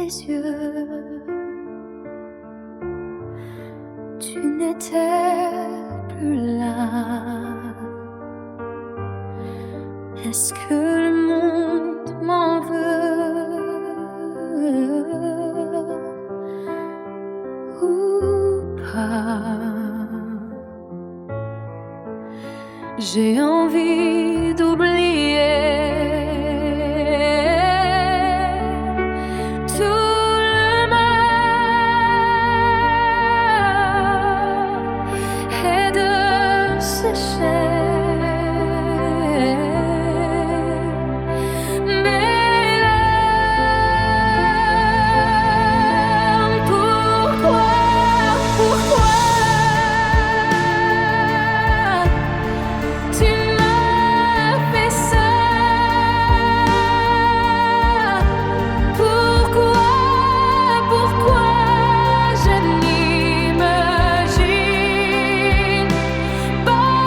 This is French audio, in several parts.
tes yeux, tu n'étais plus là. Est-ce que le monde m'en veut ou pas? J'ai envie d'oublier tout le mal et de sécher mes larmes. Pourquoi tu m'as fait ça? Pourquoi je n'imagine pas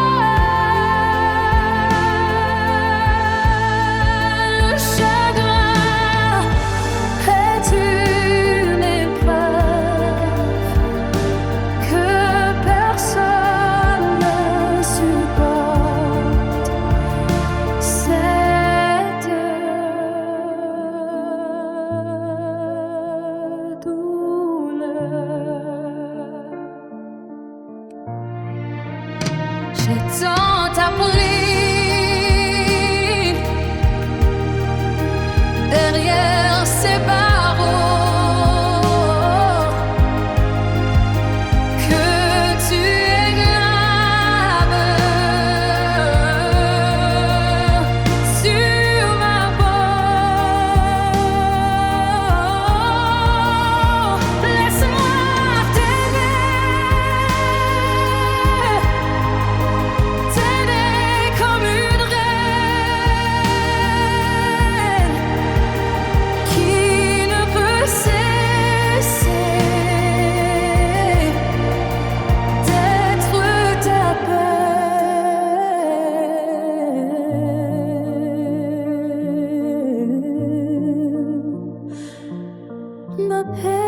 le chagrin est une épreuve que personne ne supporte. Cette douleur, j'ai tant appris derrière ces barreaux que tu es grave sur ma peau. Laisse-moi t'aimer comme une reine qui ne peut cesser d'être ta peine, ma peine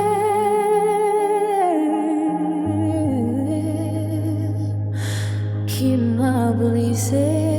qui m'a brisé.